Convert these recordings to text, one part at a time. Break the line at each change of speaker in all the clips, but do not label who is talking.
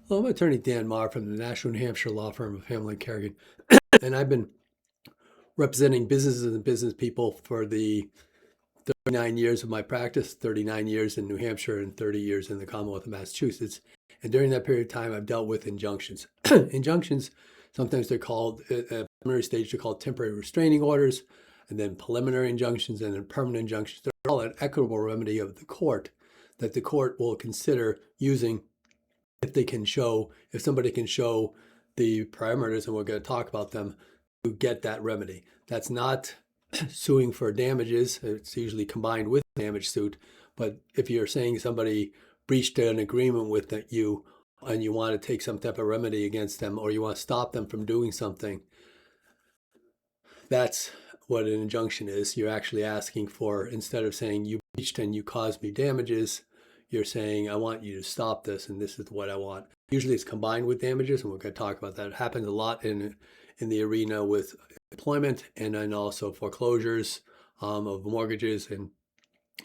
Well, I'm attorney Dan Marr from the National New Hampshire law firm of Hamlin Kerrigan, and I've been representing businesses and business people for the 39 years of my practice, 39 years in New Hampshire and 30 years in the Commonwealth of Massachusetts. And during that period of time, I've dealt with injunctions. Injunctions, sometimes they're called, at a preliminary stage, they're called temporary restraining orders, and then preliminary injunctions, and then permanent injunctions. They're all an equitable remedy of the court that the court will consider using if somebody can show the parameters, and we're going to talk about them, to get that remedy. That's not suing for damages. It's usually combined with a damage suit. But if you're saying somebody breached an agreement with you and you want to take some type of remedy against them, or you want to stop them from doing something, that's what an injunction is. You're actually asking for, instead of saying you breached and you caused me damages, you're saying I want you to stop this and this is what I want. Usually it's combined with damages, and we're going to talk about that. It happens a lot in the arena with employment, and then also foreclosures of mortgages and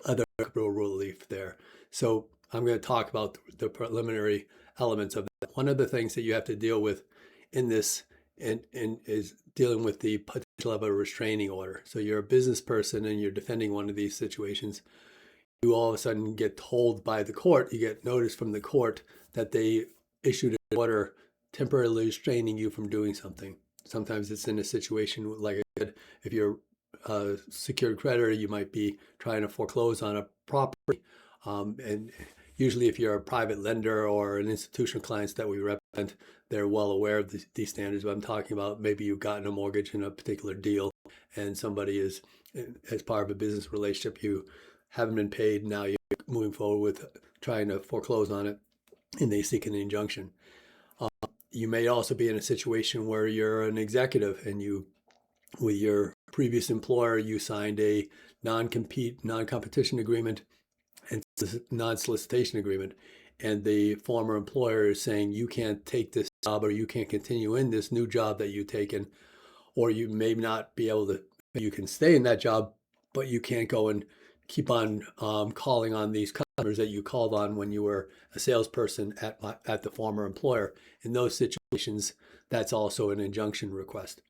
other equitable relief there. So I'm going to talk about the preliminary elements of that. One of the things that you have to deal with in this is dealing with the potential of a restraining order. So you're a business person and you're defending one of these situations. You all of a sudden get told by the court, you get notice from the court that they issued an order temporarily restraining you from doing something. Sometimes it's in a situation, like I said, if you're a secured creditor, you might be trying to foreclose on a property. And usually if you're a private lender or an institutional clients that we represent, they're well aware of these standards. But I'm talking about maybe you've gotten a mortgage in a particular deal and somebody is, as part of a business relationship, you haven't been paid. Now you're moving forward with trying to foreclose on it, and they seek an injunction. You may also be in a situation where you're an executive and with your previous employer, you signed a non-competition agreement and non-solicitation agreement. And the former employer is saying you can't take this job, or you can't continue in this new job that you've taken, or you may not be able to, you can stay in that job, but you can't go and keep on calling on these customers that you called on when you were a salesperson at the former employer. In those situations, that's also an injunction request.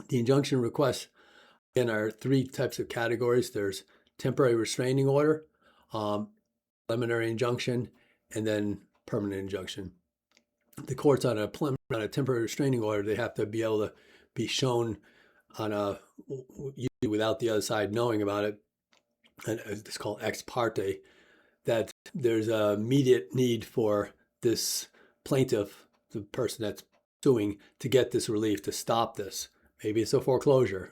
The injunction requests, again, are three types of categories. There's temporary restraining order, preliminary injunction, and then permanent injunction. The courts on a temporary restraining order, they have to be able to be shown usually without the other side knowing about it, and it's called ex parte, that there's an immediate need for this plaintiff, the person that's suing, to get this relief, to stop this. Maybe it's a foreclosure.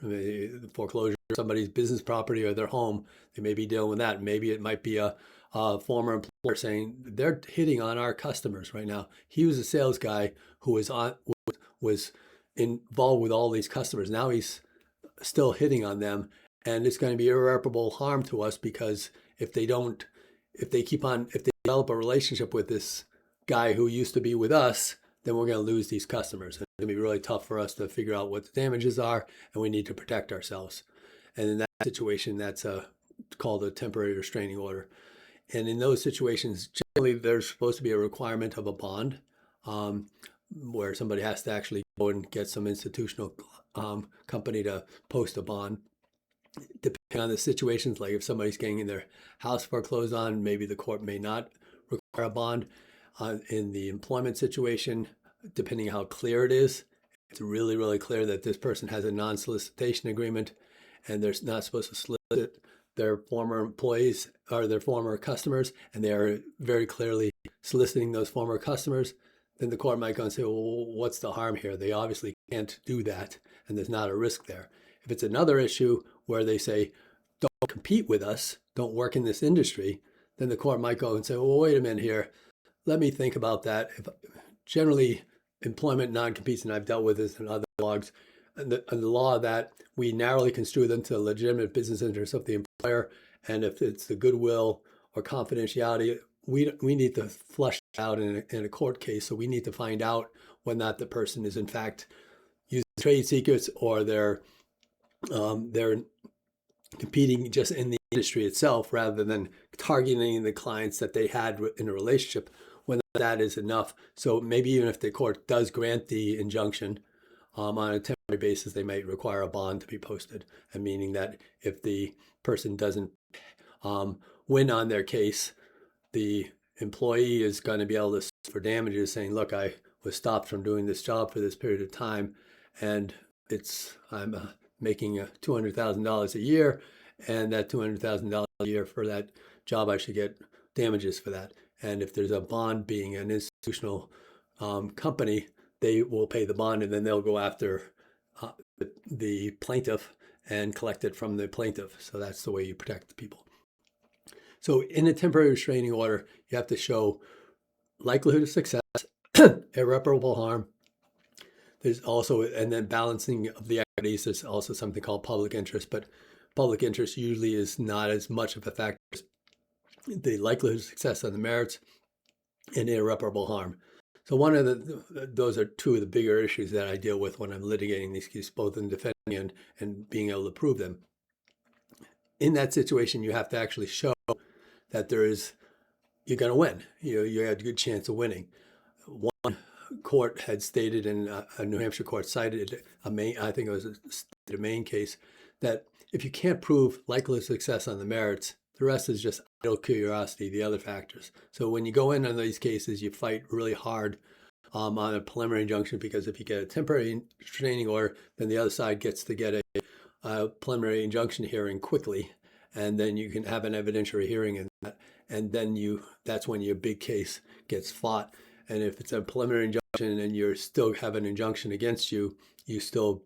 Foreclosure of somebody's business property or their home. They may be dealing with that. Maybe it might be a former employer saying they're hitting on our customers right now. He was a sales guy who was involved with all these customers. Now he's still hitting on them, and it's going to be irreparable harm to us, because if they develop a relationship with this guy who used to be with us, then we're going to lose these customers. It's going to be really tough for us to figure out what the damages are, and we need to protect ourselves. And in that situation, that's called a temporary restraining order. And in those situations, generally, there's supposed to be a requirement of a bond, where somebody has to actually go and get some institutional company to post a bond. Depending on the situations, like if somebody's getting their house foreclosed on, maybe the court may not require a bond. In the employment situation, depending how clear it is, it's really, really clear that this person has a non-solicitation agreement and they're not supposed to solicit their former employees or their former customers, and they are very clearly soliciting those former customers, then the court might go and say, well, what's the harm here? They obviously can't do that, and there's not a risk there. If it's another issue where they say, don't compete with us, don't work in this industry, then the court might go and say, well, wait a minute here. Let me think about that. Generally, employment non-competes, and I've dealt with this in other logs, and the law that we narrowly construe them to legitimate business interests of the employer, and if it's the goodwill or confidentiality, we need to flush it out in a court case. So we need to find out whether or not the person is in fact using trade secrets, or they're competing just in the industry itself rather than targeting the clients that they had in a relationship, when that is enough. So maybe even if the court does grant the injunction, on a temporary basis, they might require a bond to be posted, and meaning that if the person doesn't win on their case, the employee is going to be able to sue for damages, saying, "Look, I was stopped from doing this job for this period of time, and I'm making $200,000 a year, and that $200,000 a year for that job, I should get damages for that." And if there's a bond, being an institutional company, they will pay the bond, and then they'll go after the plaintiff and collect it from the plaintiff. So that's the way you protect the people. So in a temporary restraining order, you have to show likelihood of success, irreparable harm. There's also, and then balancing of the equities, there's also something called public interest, but public interest usually is not as much of a factor as the likelihood of success on the merits and irreparable harm. So those are two of the bigger issues that I deal with when I'm litigating these cases, both in defending and being able to prove them. In that situation, you have to actually show that you're going to win. You had a good chance of winning. One court had stated, in a New Hampshire court cited I think it was a Maine case, that if you can't prove likelihood of success on the merits, the rest is just idle curiosity, the other factors. So when you go in on these cases, you fight really hard on a preliminary injunction, because if you get a temporary restraining order, then the other side gets to get a preliminary injunction hearing quickly, and then you can have an evidentiary hearing in that, and then that's when your big case gets fought. And if it's a preliminary injunction and you still have an injunction against you, you still,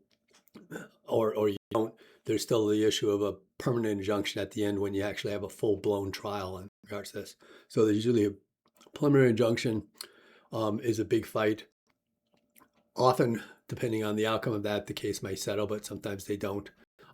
or you don't, there's still the issue of a permanent injunction at the end when you actually have a full-blown trial in regards to this. So there's usually a preliminary injunction is a big fight. Often, depending on the outcome of that, the case may settle, but sometimes they don't.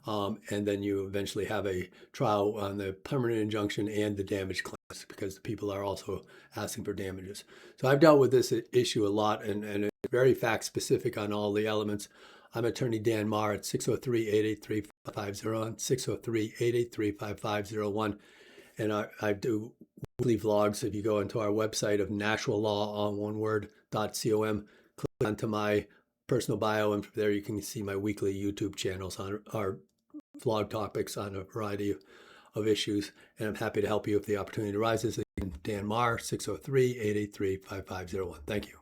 And then you eventually have a trial on the permanent injunction and the damage claims, because the people are also asking for damages. So I've dealt with this issue a lot, and it's very fact specific on all the elements. I'm attorney Dan Marr at 603-883-5501, 603-883-5501. And I do weekly vlogs. If you go into our website of naturallawalloneword.com, click onto my personal bio, and from there you can see my weekly YouTube channels on our vlog topics on a variety of issues. And I'm happy to help you if the opportunity arises. Dan Marr, 603-883-5501. Thank you.